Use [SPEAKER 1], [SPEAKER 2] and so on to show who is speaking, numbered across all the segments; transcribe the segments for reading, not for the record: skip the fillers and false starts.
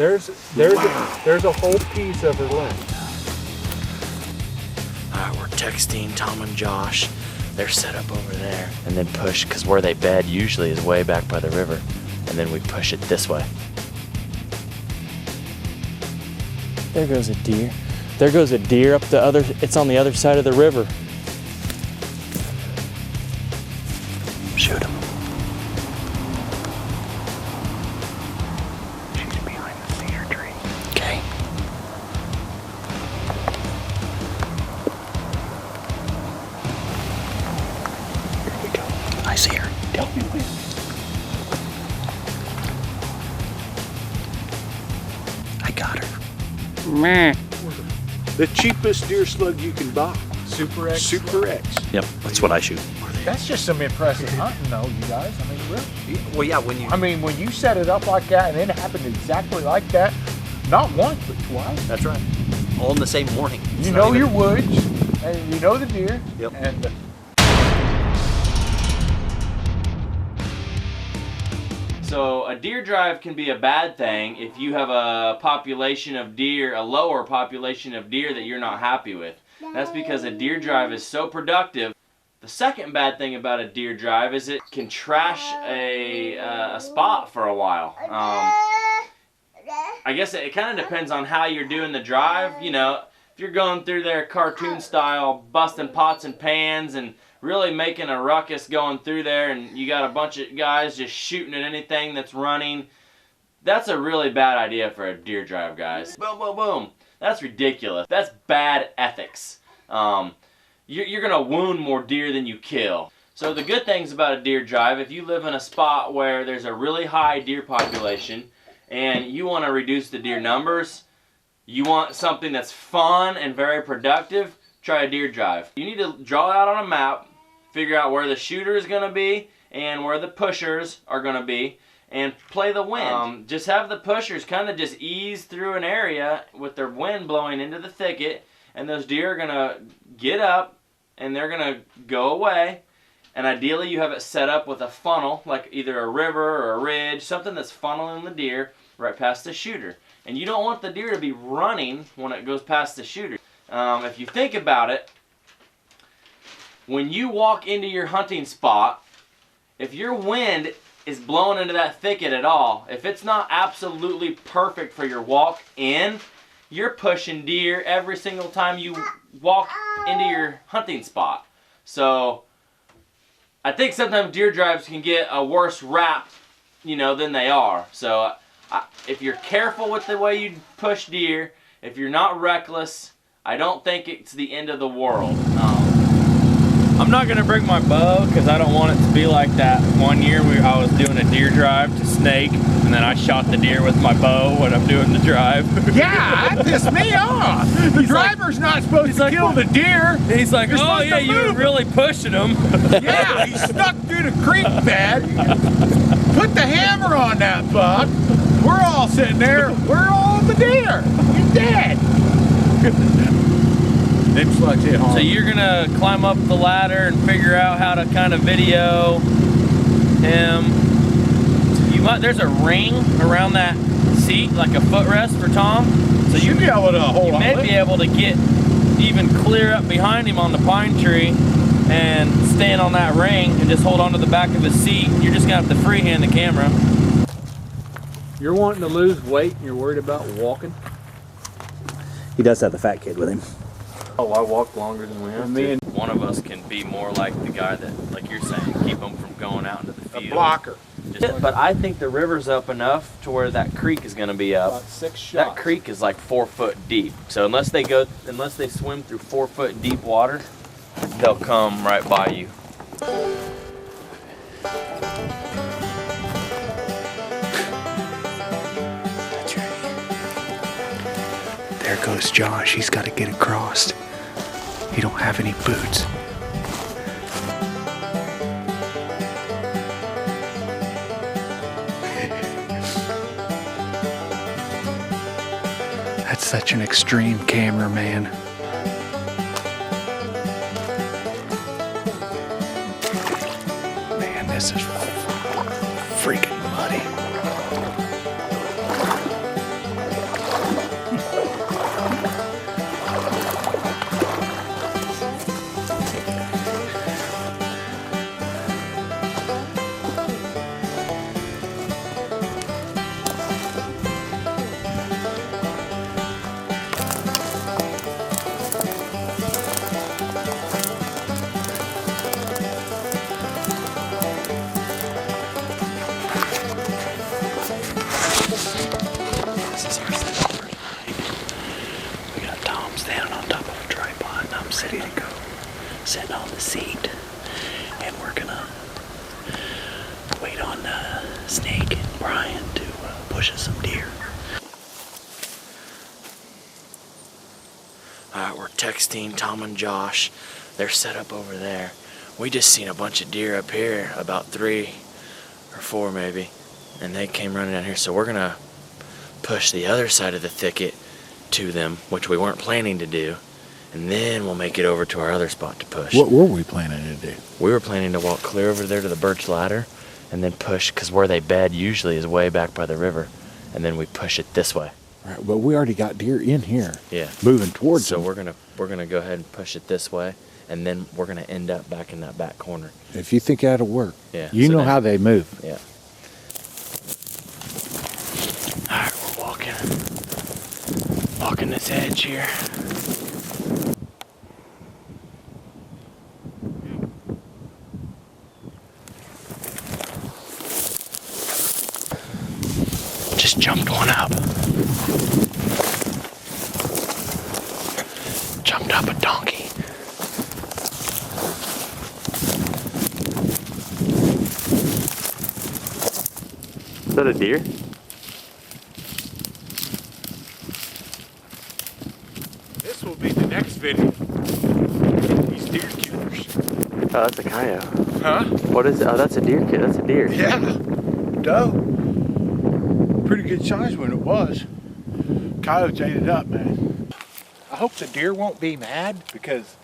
[SPEAKER 1] There's a whole piece of her limb.
[SPEAKER 2] Alright, we're texting Tom and Josh. They're set up over there. And then push, because where they bed usually is way back by the river. And then we push it this way. There goes a deer. There goes a deer up the other, it's on the other side of the river. Shoot him. She's behind the cedar tree. Okay. Here we go. I see her. Tell me when. I got her. Meh.
[SPEAKER 3] The cheapest deer slug you can buy.
[SPEAKER 1] Super X.
[SPEAKER 3] Super X.
[SPEAKER 2] Yep, that's what I shoot.
[SPEAKER 1] That's just some impressive hunting, though, you guys. I mean, really.
[SPEAKER 3] Well, yeah, when you...
[SPEAKER 1] I mean, when you set it up like that and it happened exactly like that, not once, but twice.
[SPEAKER 3] That's right. All in the same morning.
[SPEAKER 1] You know your woods, and you know the deer.
[SPEAKER 3] Yep.
[SPEAKER 1] And
[SPEAKER 2] So a deer drive can be a bad thing if you have a population of deer, a lower population of deer that you're not happy with. That's because a deer drive is so productive. The second bad thing about a deer drive is it can trash a spot for a while. I guess it kind of depends on how you're doing the drive. You know, if you're going through there cartoon style, busting pots and pans and really making a ruckus going through there, and you got a bunch of guys just shooting at anything that's running, that's a really bad idea for a deer drive, guys. Boom, boom, boom. That's ridiculous. That's bad ethics. You're gonna wound more deer than you kill. So the good things about a deer drive, if you live in a spot where there's a really high deer population and you want to reduce the deer numbers, you want something that's fun and very productive, try a deer drive. You need to draw out on a map, figure out where the shooter is going to be and where the pushers are going to be, and play the wind. Just have the pushers kind of just ease through an area with their wind blowing into the thicket, and those deer are going to get up and they're going to go away. And ideally you have it set up with a funnel, like either a river or a ridge, something that's funneling the deer right past the shooter. And you don't want the deer to be running when it goes past the shooter. If you think about it, when you walk into your hunting spot, if your wind is blowing into that thicket at all, if it's not absolutely perfect for your walk in, you're pushing deer every single time you walk into your hunting spot. So I think sometimes deer drives can get a worse rap, you know, than they are. So if you're careful with the way you push deer, if you're not reckless, I don't think it's the end of the world. I'm not gonna bring my bow because I don't want it to be like that one year I was doing a deer drive to snake, and then I shot the deer with my bow when I'm doing the drive.
[SPEAKER 1] yeah, that pissed me off. The driver's not supposed to kill the deer.
[SPEAKER 2] He's like, oh yeah, you were really pushing him.
[SPEAKER 1] Yeah, he stuck through the creek bed. Put the hammer on that buck. We're all sitting there. We're all the deer. He's dead. Them slugs hit home.
[SPEAKER 2] So you're gonna climb up the ladder and figure out how to kind of video him. There's a ring around that seat, like a footrest for Tom. So
[SPEAKER 1] you be able to hold on.
[SPEAKER 2] You may be able to get even clear up behind him on the pine tree and stand on that ring and just hold on to the back of his seat. You're just gonna have to freehand the camera.
[SPEAKER 1] You're wanting to lose weight and you're worried about walking?
[SPEAKER 3] He does have the fat kid with him.
[SPEAKER 2] Oh, I walk longer than we have
[SPEAKER 1] Me
[SPEAKER 2] to. One of us can be more like the guy that, like you're saying, keep them from going out into the field.
[SPEAKER 1] A blocker.
[SPEAKER 2] But I think the river's up enough to where that creek is going to be up.
[SPEAKER 1] About 6 shots.
[SPEAKER 2] That creek is like 4 foot deep. So unless they swim through 4 foot deep water, they'll come right by you.
[SPEAKER 3] That's right. There goes Josh. He's got to get across. He don't have any boots. That's such an extreme cameraman. Man, this is freaking muddy.
[SPEAKER 2] texting Tom and Josh. They're set up over there. We just seen a bunch of deer up here, about 3 or 4 maybe, and they came running down here. So we're gonna push the other side of the thicket to them, which we weren't planning to do, and then we'll make it over to our other spot to push.
[SPEAKER 1] What were we planning to do?
[SPEAKER 2] We were planning to walk clear over there to the birch ladder and then push, because where they bed usually is way back by the river, and then we push it this way.
[SPEAKER 1] Right, but we already got deer in here.
[SPEAKER 2] Yeah.
[SPEAKER 1] Moving towards
[SPEAKER 2] So
[SPEAKER 1] them.
[SPEAKER 2] we're gonna go ahead and push it this way, and then we're gonna end up back in that back corner.
[SPEAKER 1] If you think that'll work.
[SPEAKER 2] Yeah.
[SPEAKER 1] You
[SPEAKER 2] so
[SPEAKER 1] know
[SPEAKER 2] then-
[SPEAKER 1] how they move.
[SPEAKER 2] Yeah. Alright, we're walking this edge here. Just jumped one up. Jumped up a donkey. Is that a deer?
[SPEAKER 1] This will be the next video. These deer killers.
[SPEAKER 2] Oh, that's a coyote.
[SPEAKER 1] Huh?
[SPEAKER 2] What is it? Oh, that's a deer kid. That's a deer.
[SPEAKER 1] Yeah. Doe. Pretty good size when it was. Coyotes ate it up, man. I hope the deer won't be mad, because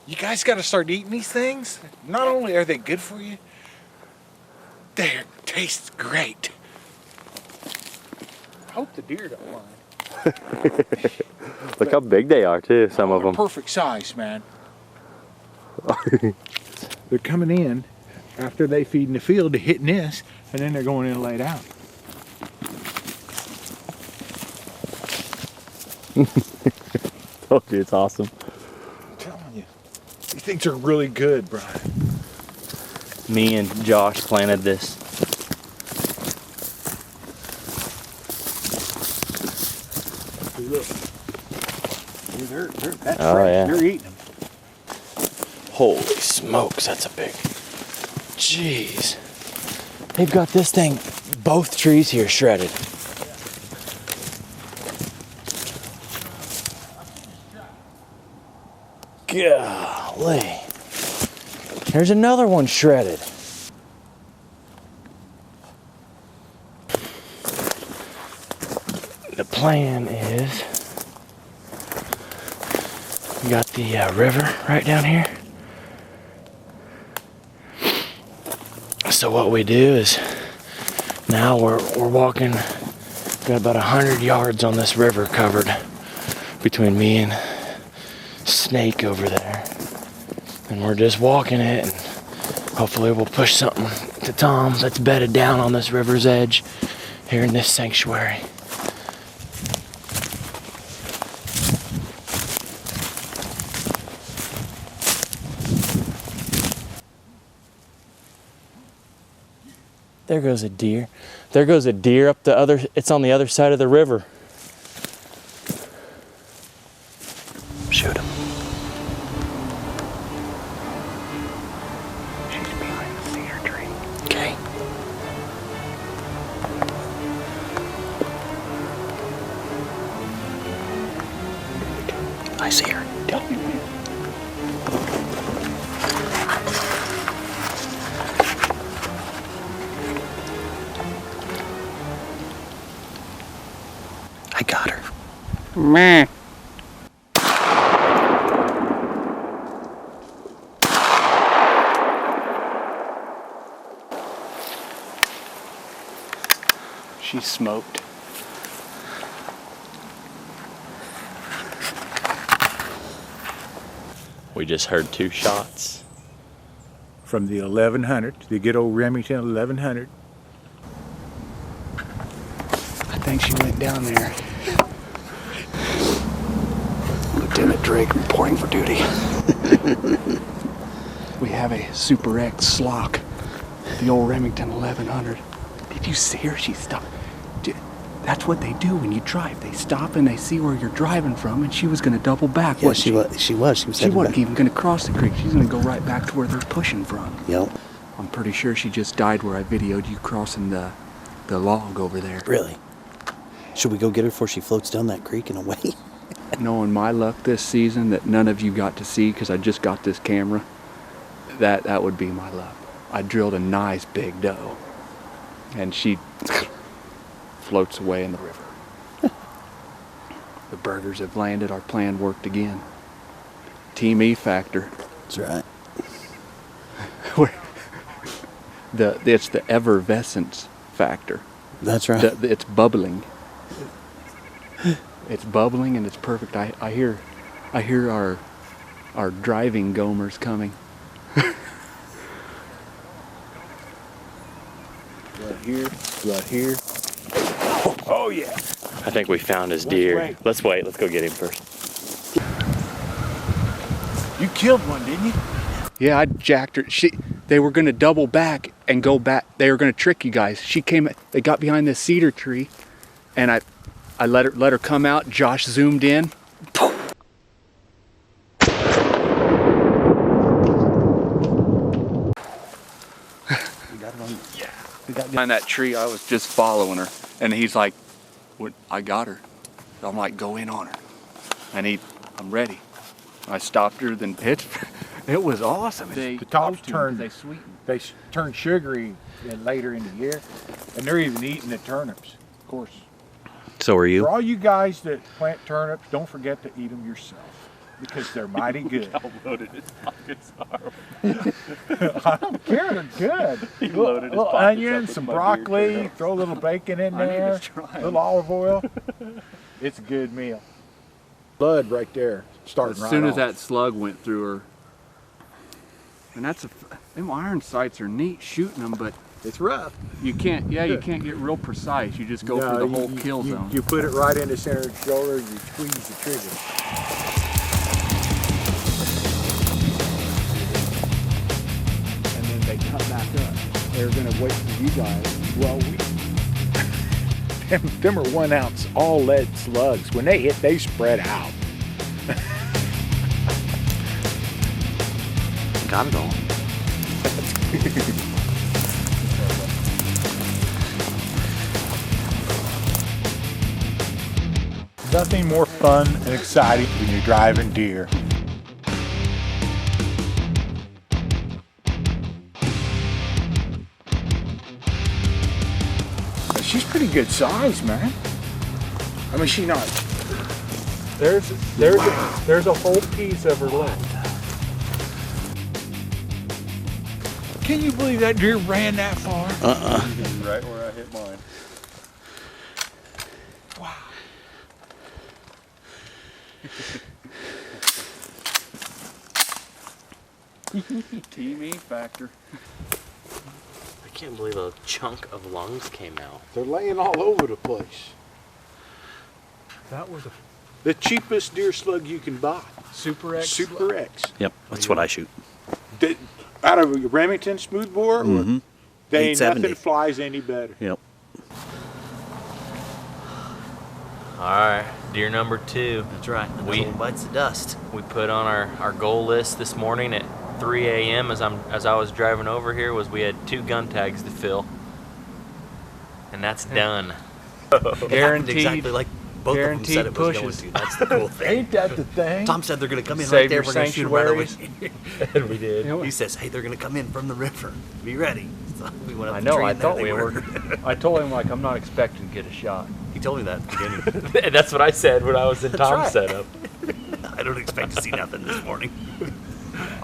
[SPEAKER 1] you guys got to start eating these things. Not only are they good for you, they taste great. I hope the deer don't mind.
[SPEAKER 2] Look how big they are too, some of them.
[SPEAKER 1] Perfect size, man. They're coming in after they feed in the field to hitting this, and then they're going in and lay down.
[SPEAKER 2] Oh, dude, it's awesome.
[SPEAKER 1] I'm telling you, these things are really good, Brian.
[SPEAKER 2] Me and Josh planted this.
[SPEAKER 1] Hey, look. That's
[SPEAKER 2] Oh,
[SPEAKER 1] fresh.
[SPEAKER 2] yeah.
[SPEAKER 1] They're eating them.
[SPEAKER 2] Holy smokes, that's a big. Jeez. They've got this thing, both trees here shredded. Golly. There's another one shredded. The plan is, we got the river right down here. So what we do is, now we're walking, got about 100 yards on this river covered between me and Snake over there, and we're just walking it, and hopefully we'll push something to Tom that's bedded down on this river's edge here in this sanctuary. There goes a deer. There goes a deer up the other, it's on the other side of the river. Shoot him. She's behind the cedar tree. Okay. I see her. Tell me. I got her. Meh.
[SPEAKER 3] She's smoked.
[SPEAKER 2] We just heard 2 shots.
[SPEAKER 1] From the 1100, the good old Remington 1100.
[SPEAKER 3] I think she went down there. Lieutenant Drake reporting for duty. We have a Super X Slock, the old Remington 1100. Did you see her? She stopped. That's what they do when you drive. They stop and they see where you're driving from, and she was going to double back.
[SPEAKER 4] Yeah,
[SPEAKER 3] wasn't
[SPEAKER 4] she was. She
[SPEAKER 3] She
[SPEAKER 4] headed
[SPEAKER 3] wasn't
[SPEAKER 4] back.
[SPEAKER 3] even going to cross the creek. She's going to go right back to where they're pushing from.
[SPEAKER 4] Yep.
[SPEAKER 3] I'm pretty sure she just died where I videoed you crossing the log over there.
[SPEAKER 4] Really? Should we go get her before she floats down that creek and away?
[SPEAKER 3] knowing my luck this season that none of you got to see because I just got this camera, that would be my luck. I drilled a nice big doe, and she floats away in the river. The burgers have landed. Our plan worked again. Team E factor.
[SPEAKER 4] That's right.
[SPEAKER 3] It's the effervescence factor.
[SPEAKER 4] That's right.
[SPEAKER 3] It's bubbling. It's bubbling and it's perfect. I hear our driving gomers coming. Right here. Oh yeah.
[SPEAKER 5] I think we found his deer. Let's wait. Let's go get him first.
[SPEAKER 1] You killed one, didn't you?
[SPEAKER 3] Yeah, I jacked her. They were gonna double back and go back. They were gonna trick you guys. They got behind this cedar tree, and I let her come out. Josh zoomed in. Behind that tree, I was just following her, and he's like, I got her. I'm like, go in on her. And I'm ready. I stopped her, then pitched. It was awesome.
[SPEAKER 1] The tops turn,
[SPEAKER 3] they sweeten.
[SPEAKER 1] they turn sugary later in the year, and they're even eating the turnips, of course.
[SPEAKER 5] So are you?
[SPEAKER 1] For all you guys that plant turnips, don't forget to eat them yourself, because they're mighty good.
[SPEAKER 5] How loaded his pockets are.
[SPEAKER 1] I don't care, they're good.
[SPEAKER 5] He loaded his
[SPEAKER 1] little
[SPEAKER 5] pockets up
[SPEAKER 1] onions,
[SPEAKER 5] with
[SPEAKER 1] some
[SPEAKER 5] my beer
[SPEAKER 1] broccoli,
[SPEAKER 5] turnips.
[SPEAKER 1] throw a little bacon in
[SPEAKER 3] I need to
[SPEAKER 1] there,
[SPEAKER 3] try 'em.
[SPEAKER 1] a little olive oil. It's a good meal. Blood right there, starting
[SPEAKER 3] As
[SPEAKER 1] right
[SPEAKER 3] soon as
[SPEAKER 1] off.
[SPEAKER 3] that slug went through her, and them iron sights are neat shooting them, but
[SPEAKER 1] It's rough.
[SPEAKER 3] you can't get real precise. You just go
[SPEAKER 1] No,
[SPEAKER 3] through the whole
[SPEAKER 1] you-
[SPEAKER 3] kill zone.
[SPEAKER 1] You put it right in the center of the shoulder, you squeeze the trigger.
[SPEAKER 3] And then they cut back up. They're gonna wait for you guys.
[SPEAKER 1] Well, them are 1 ounce all lead slugs. When they hit, they spread out.
[SPEAKER 5] Got it all.
[SPEAKER 1] Nothing more fun and exciting when you're driving deer. She's pretty good size, man. I mean, she's not. There's a whole piece of her left. Can you believe that deer ran that far?
[SPEAKER 5] Right where I hit mine.
[SPEAKER 1] Wow.
[SPEAKER 3] Team E factor.
[SPEAKER 5] I can't believe a chunk of lungs came out.
[SPEAKER 1] They're laying all over the place.
[SPEAKER 3] That was a
[SPEAKER 1] The cheapest deer slug you can buy.
[SPEAKER 3] Super X.
[SPEAKER 1] Super X.
[SPEAKER 5] Yep, that's what I shoot.
[SPEAKER 1] Out of a Remington smoothbore, or they ain't
[SPEAKER 5] 870.
[SPEAKER 1] nothing flies any better.
[SPEAKER 5] Yep.
[SPEAKER 2] Alright, deer number 2.
[SPEAKER 5] That's right.
[SPEAKER 2] We-
[SPEAKER 5] bites the dust.
[SPEAKER 2] We put on our goal list this morning at 3 a.m. as I was driving over here was we had 2 gun tags to fill. And that's done.
[SPEAKER 3] Guaranteed.
[SPEAKER 4] Exactly like both of them said it was going
[SPEAKER 3] pushes.
[SPEAKER 4] to. That's the cool thing.
[SPEAKER 1] Ain't that the thing?
[SPEAKER 4] Tom said they're going to come in
[SPEAKER 3] Save
[SPEAKER 4] right there.
[SPEAKER 3] your
[SPEAKER 4] We're going to shoot them right over
[SPEAKER 3] sanctuaries.
[SPEAKER 4] here.
[SPEAKER 2] And we did.
[SPEAKER 4] He says, hey, they're going to come in from the river. Be ready. So we went up
[SPEAKER 3] I
[SPEAKER 4] the
[SPEAKER 3] know.
[SPEAKER 4] tree
[SPEAKER 3] I
[SPEAKER 4] and there
[SPEAKER 3] thought
[SPEAKER 4] they
[SPEAKER 3] we were. I told him like I'm not expecting to get a shot.
[SPEAKER 4] He told me that at the beginning.
[SPEAKER 2] That's what I said when I was in Tom's
[SPEAKER 4] right.
[SPEAKER 2] setup.
[SPEAKER 4] I don't expect to see nothing this morning.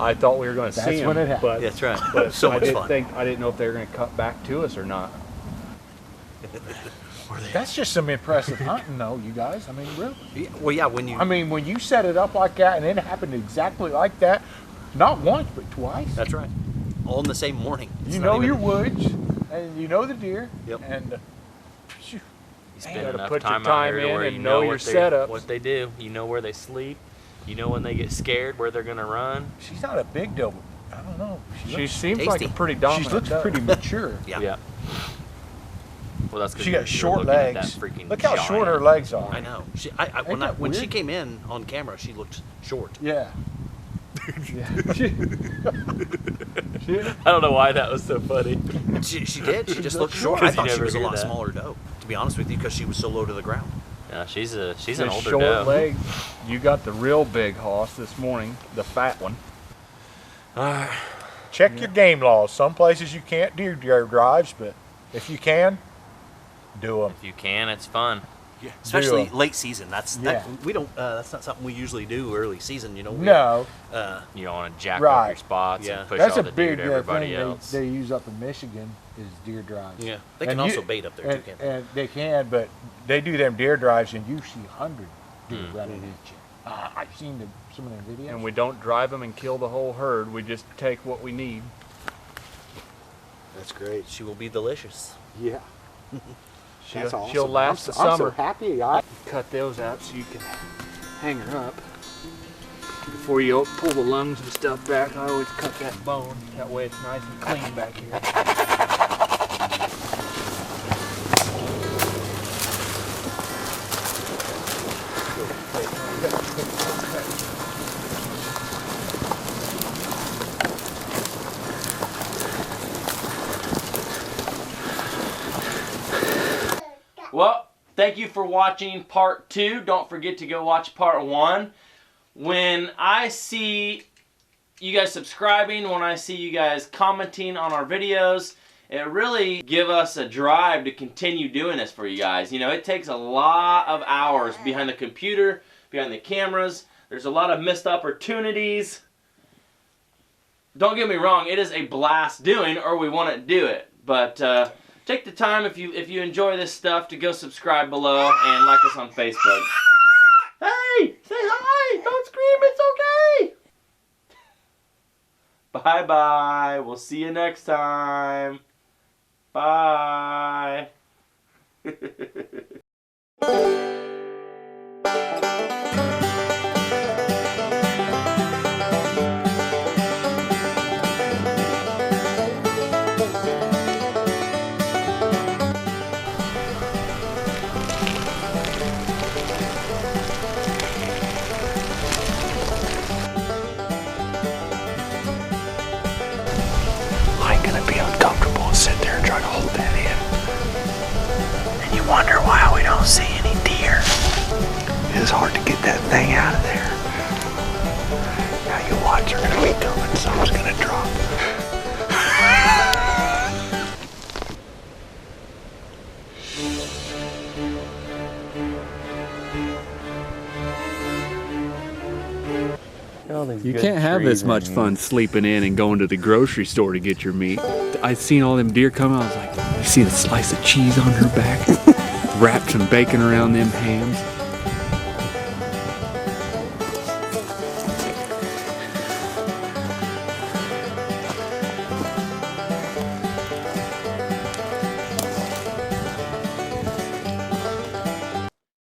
[SPEAKER 3] I thought we were going to
[SPEAKER 1] That's
[SPEAKER 3] see him,
[SPEAKER 1] when it happened.
[SPEAKER 3] but
[SPEAKER 4] That's right.
[SPEAKER 3] but
[SPEAKER 4] So
[SPEAKER 3] I
[SPEAKER 4] much
[SPEAKER 3] didn't
[SPEAKER 4] fun.
[SPEAKER 3] I didn't know if they were going to cut back to us or not.
[SPEAKER 1] That's just some impressive hunting, though, you guys. I mean, really.
[SPEAKER 4] Yeah, well, yeah, when you...
[SPEAKER 1] I mean, when you set it up like that and it happened exactly like that, not once but twice.
[SPEAKER 4] That's right. All in the same morning. It's
[SPEAKER 1] You
[SPEAKER 4] not
[SPEAKER 1] know
[SPEAKER 4] even-
[SPEAKER 1] your woods and you know the deer.
[SPEAKER 4] Yep.
[SPEAKER 1] And phew,
[SPEAKER 2] You spend
[SPEAKER 3] gotta
[SPEAKER 2] enough
[SPEAKER 3] put your
[SPEAKER 2] time out
[SPEAKER 3] time
[SPEAKER 2] here to
[SPEAKER 3] in
[SPEAKER 2] where
[SPEAKER 3] and
[SPEAKER 2] you
[SPEAKER 3] know
[SPEAKER 2] know
[SPEAKER 3] your
[SPEAKER 2] what
[SPEAKER 3] setups.
[SPEAKER 2] what they do. You know where they sleep. You know when they get scared, where they're gonna run.
[SPEAKER 1] she's not a big doe. I don't know.
[SPEAKER 3] She seems like a
[SPEAKER 4] tasty.
[SPEAKER 3] pretty dominant.
[SPEAKER 1] She looks
[SPEAKER 3] doe.
[SPEAKER 1] pretty mature.
[SPEAKER 4] Yeah.
[SPEAKER 2] Well, that's 'cause
[SPEAKER 1] She
[SPEAKER 2] you're-
[SPEAKER 1] got
[SPEAKER 2] you're
[SPEAKER 1] short
[SPEAKER 2] looking at that
[SPEAKER 1] legs.
[SPEAKER 2] freaking
[SPEAKER 1] Look how
[SPEAKER 2] giant.
[SPEAKER 1] short her legs are.
[SPEAKER 4] I know.
[SPEAKER 1] that
[SPEAKER 4] When she
[SPEAKER 1] weird?
[SPEAKER 4] came in on camera, she looked short.
[SPEAKER 1] Yeah.
[SPEAKER 2] I don't know why that was so funny.
[SPEAKER 4] She did. She just looked short. I
[SPEAKER 2] Because you
[SPEAKER 4] thought she
[SPEAKER 2] never
[SPEAKER 4] was a
[SPEAKER 2] hear
[SPEAKER 4] lot
[SPEAKER 2] that.
[SPEAKER 4] smaller doe, to be honest with you, because she was so low to the ground.
[SPEAKER 5] Yeah, she's an
[SPEAKER 3] The
[SPEAKER 5] older
[SPEAKER 3] short
[SPEAKER 5] doe.
[SPEAKER 3] leg. You got the real big hoss this morning, the fat one.
[SPEAKER 1] Check your game laws. Some places you can't do deer drives, but if you can, do them.
[SPEAKER 5] If you can, it's fun.
[SPEAKER 4] Yeah, especially
[SPEAKER 1] Do 'em.
[SPEAKER 4] late season. That's
[SPEAKER 1] Yeah.
[SPEAKER 4] we don't. That's not something we usually do early season. You know.
[SPEAKER 1] No,
[SPEAKER 5] You don't want to jack
[SPEAKER 1] Right.
[SPEAKER 5] up your spots
[SPEAKER 4] Yeah.
[SPEAKER 5] and push
[SPEAKER 1] that's
[SPEAKER 5] all
[SPEAKER 1] a
[SPEAKER 5] the deer
[SPEAKER 1] big
[SPEAKER 5] to everybody
[SPEAKER 1] thing
[SPEAKER 5] else.
[SPEAKER 1] they use up in Michigan is deer drives.
[SPEAKER 4] Yeah. They can
[SPEAKER 1] And
[SPEAKER 4] also
[SPEAKER 1] you-
[SPEAKER 4] bait up there too,
[SPEAKER 1] and,
[SPEAKER 4] can't they?
[SPEAKER 1] and they can, but they do them deer drives, and you see 100 deer running at you. I've seen some of them videos.
[SPEAKER 3] And we don't drive them and kill the whole herd. We just take what we need.
[SPEAKER 4] That's great. She will be delicious.
[SPEAKER 1] Yeah.
[SPEAKER 3] She'll last the
[SPEAKER 1] I'm
[SPEAKER 3] summer.
[SPEAKER 1] so happy.
[SPEAKER 3] Cut those out so you can hang her up. Before you pull the lungs and stuff back, I always cut that bone. That way it's nice and clean back here.
[SPEAKER 2] Well, thank you for watching part 2. Don't forget to go watch part 1. When I see you guys subscribing, when I see you guys commenting on our videos, it really gives us a drive to continue doing this for you guys. You know, it takes a lot of hours behind the computer, behind the cameras. There's a lot of missed opportunities. Don't get me wrong, it is a blast doing, or we want to do it. But take the time, if you enjoy this stuff, to go subscribe below and like us on Facebook. Hey, say hi! Don't scream, it's okay! Bye-bye. We'll see you next time. Bye.
[SPEAKER 3] I ain't gonna be uncomfortable and sit there and try to hold that in. And you wonder why we don't see any deer. It's hard to get that thing out of there. Now you watch, they're gonna be coming, someone's gonna drop. You can't have this much fun sleeping in and going to the grocery store to get your meat. I seen all them deer come out. I was like, you see the slice of cheese on her back? Wrapped some bacon around them hams.